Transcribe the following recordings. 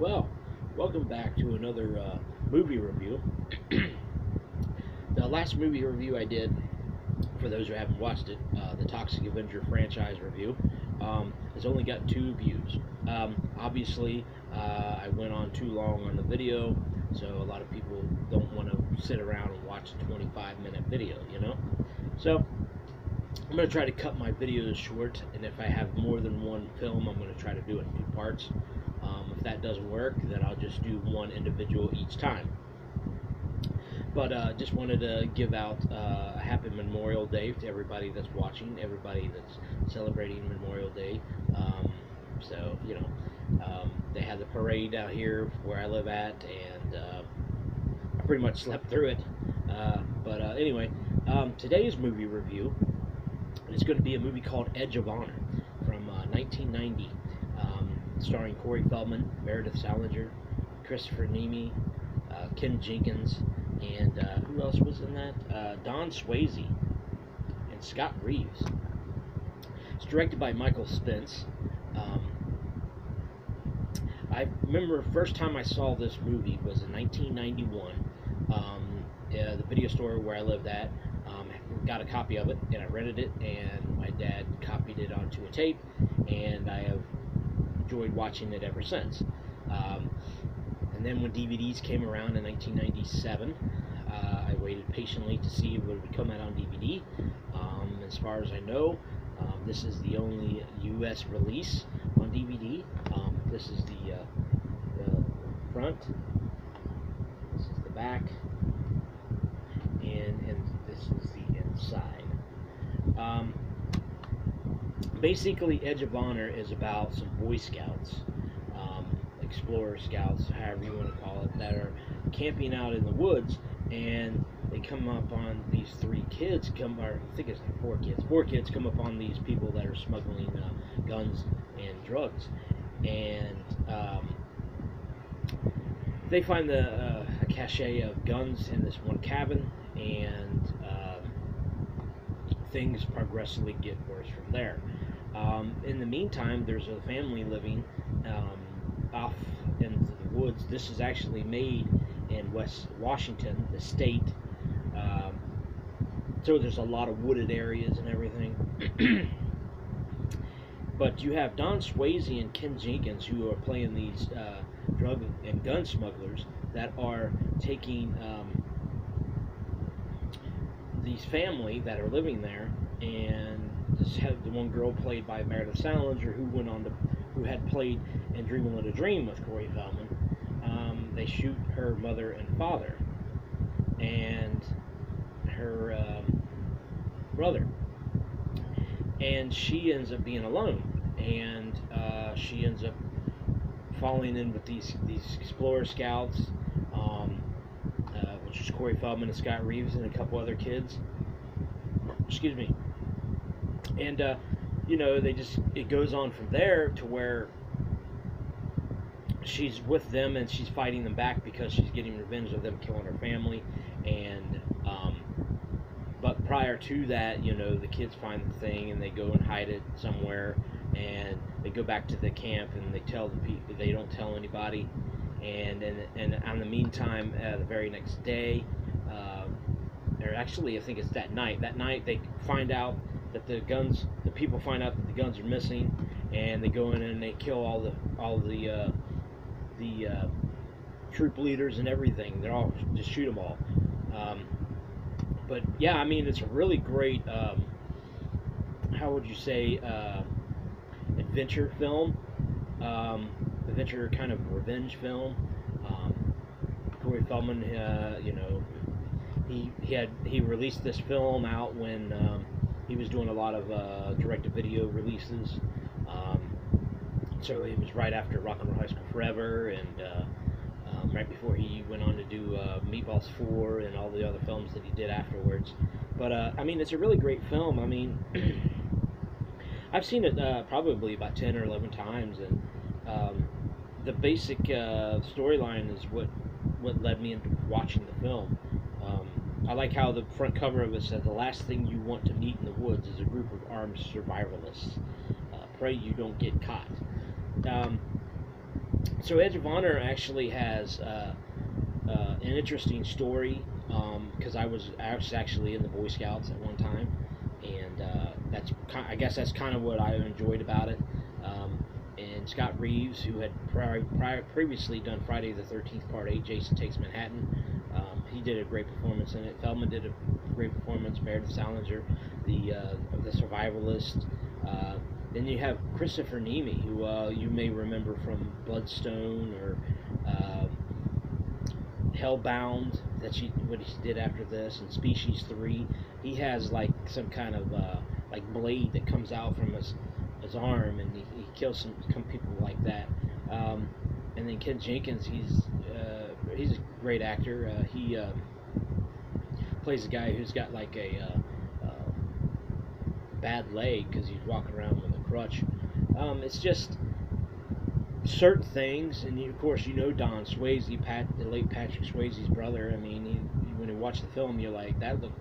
Well, welcome back to another movie review. The last movie review I did, for those who haven't watched it, the Toxic Avenger franchise review, has only got 2 views. Obviously, I went on too long on the video, so a lot of people don't want to sit around and watch a 25-minute video, you know? So, I'm going to try to cut my videos short, and if I have more than one film, I'm going to try to do it in 2 parts. If that doesn't work, then I'll just do one individual each time. But just wanted to give out a happy Memorial Day to everybody that's watching, everybody that's celebrating Memorial Day. So, you know, they had the parade out here where I live at, and I pretty much slept through it. But anyway, today's movie review is going to be a movie called Edge of Honor from 1990. Starring Corey Feldman, Meredith Salenger, Christopher Neame, Ken Jenkins, and who else was in that? Don Swayze and Scott Reeves. It's directed by Michael Spence. I remember the first time I saw this movie was in 1991. The video store where I lived at got a copy of it, and I rented it, and my dad copied it onto a tape, and I have enjoyed watching it ever since. And then when DVDs came around in 1997, I waited patiently to see if it would come out on DVD. As far as I know, this is the only U.S. release on DVD. This is the front, this is the back, and this is the inside. Basically, Edge of Honor is about some Boy Scouts, Explorer Scouts, however you want to call it, that are camping out in the woods, and they come up on these 3 kids, I think it's like 4 kids. 4 kids come up on these people that are smuggling guns and drugs, and they find a cache of guns in this one cabin, and things progressively get worse from there. In the meantime, there's a family living off into the woods. This is actually made in West Washington, the state. So there's a lot of wooded areas and everything. But you have Don Swayze and Ken Jenkins, who are playing these drug and gun smugglers that are taking these family that are living there, and this had the one girl played by Meredith Salenger, who had played in Dream a Little Dream with Corey Feldman. They shoot her mother and father and her brother, and she ends up being alone, and she ends up falling in with these Explorer Scouts, which is Corey Feldman and Scott Reeves and a couple other kids. Excuse me. And you know, it goes on from there to where she's with them and she's fighting them back because she's getting revenge of them killing her family. And but prior to that, you know, the kids find the thing and they go and hide it somewhere, and they go back to the camp and they tell the people, they don't tell anybody. And in the meantime, the very next day, or actually I think it's that night they find out that the people find out that the guns are missing, and they go in and they kill all the troop leaders and everything. They're all, just shoot them all. But yeah, I mean, it's a really great, how would you say, adventure film, adventure kind of revenge film. Corey Feldman, you know, he released this film out when he was doing a lot of direct-to-video releases. So it was right after Rock and Roll High School Forever, and right before he went on to do Meatballs 4 and all the other films that he did afterwards. But I mean, it's a really great film. I mean, I've seen it probably about 10 or 11 times, and the basic storyline is what led me into watching the film. I like how the front cover of it says, "The last thing you want to meet in the woods is a group of armed survivalists. Pray you don't get caught." So Edge of Honor actually has an interesting story because I was actually in the Boy Scouts at one time, and I guess that's kind of what I enjoyed about it. And Scott Reeves, who had previously done Friday the 13th Part 8, Jason Takes Manhattan, he did a great performance in it. Feldman did a great performance. Meredith Salenger, the Survivalists. Then you have Christopher Neame, who you may remember from Bloodstone or Hellbound, what he did after this, and Species 3. He has like some kind of like blade that comes out from his arm, and he kills some people like that. And then Ken Jenkins, he's a great actor. He plays a guy who's got like a bad leg because he's walking around with a crutch. It's just certain things, and of course you know Don Swayze, the late Patrick Swayze's brother. I mean, when you watch the film, you're like,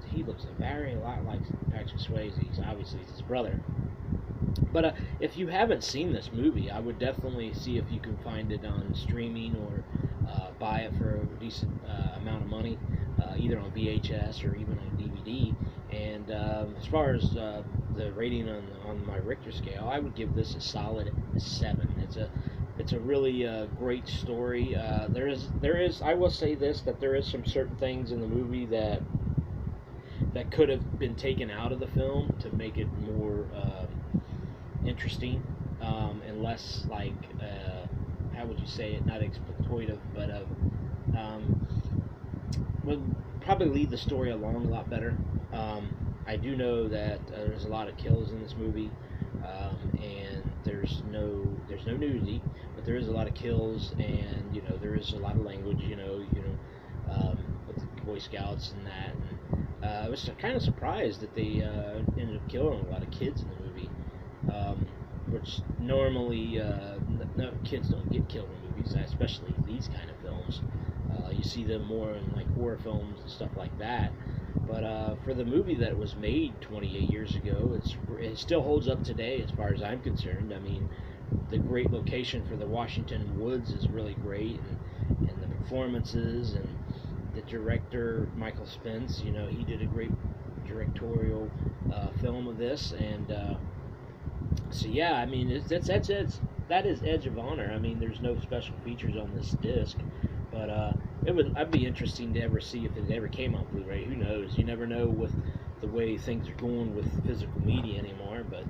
he looks a very lot like Patrick Swayze. Obviously he's his brother. But if you haven't seen this movie, I would definitely see if you can find it on streaming or buy it for a decent amount of money, either on VHS or even on DVD. And as far as the rating on my Richter scale, I would give this a solid 7. It's a really great story. There is I will say this, that there is some certain things in the movie that could have been taken out of the film to make it more interesting and less like how would you say it, not exploitative, but would probably lead the story along a lot better. I do know that there's a lot of kills in this movie, and there's no nudity, but there is a lot of kills, and there is a lot of language, with the Boy Scouts and that. And, I was kind of surprised that they ended up killing a lot of kids in the movie, which normally no, kids don't get killed in movies, especially these kind of films. You see them more in like horror films and stuff like that. But for the movie that was made 28 years ago, it still holds up today as far as I'm concerned. I mean, the great location for the Washington Woods is really great, and the performances, and the director, Michael Spence, he did a great directorial film of this. And so yeah, I mean, that is Edge of Honor. I mean, there's no special features on this disc, but I'd be interesting to ever see if it ever came on Blu-ray. Who knows? You never know with the way things are going with physical media anymore. But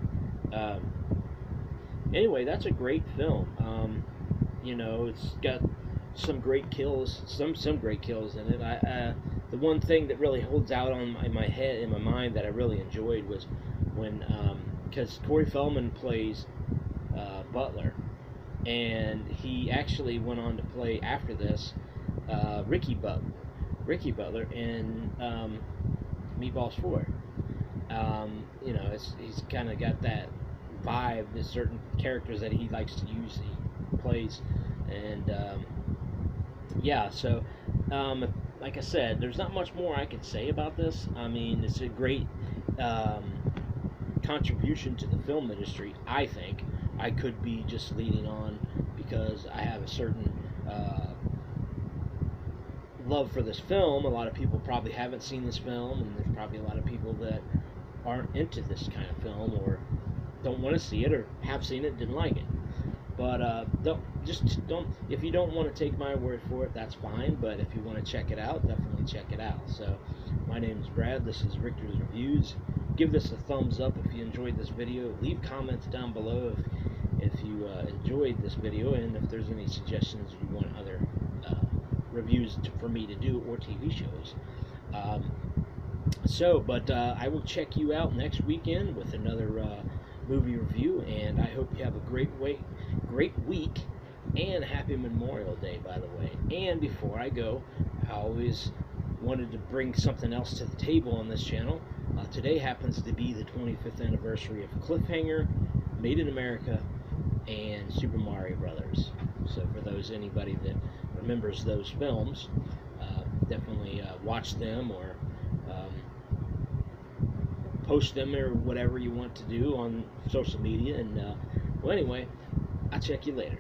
anyway, that's a great film. It's got some great kills, some great kills in it. The one thing that really holds out in my mind that I really enjoyed was when because Corey Feldman plays Butler, and he actually went on to play after this Ricky Butler in Meatballs 4. He's kind of got that vibe. There's certain characters that he likes to use, he plays, and yeah. So, like I said, there's not much more I could say about this. I mean, it's a great contribution to the film industry. I think I could be just leading on because I have a certain love for this film. A lot of people probably haven't seen this film, and there's probably a lot of people that aren't into this kind of film or don't want to see it, or have seen it, didn't like it. But don't if you don't want to take my word for it, that's fine. But if you want to check it out, definitely check it out. So my name is Brad. This is Richter's Reviews. Give this a thumbs up if you enjoyed this video. Leave comments down below if you enjoyed this video, and if there's any suggestions you want other reviews for me to do, or TV shows. But I will check you out next weekend with another movie review, and I hope you have a great week, and happy Memorial Day, by the way. And before I go, I always wanted to bring something else to the table on this channel. Today happens to be the 25th anniversary of Cliffhanger, Made in America, and Super Mario Brothers. So for anybody that remembers those films, definitely watch them, or post them, or whatever you want to do on social media. And well, anyway, I'll check you later.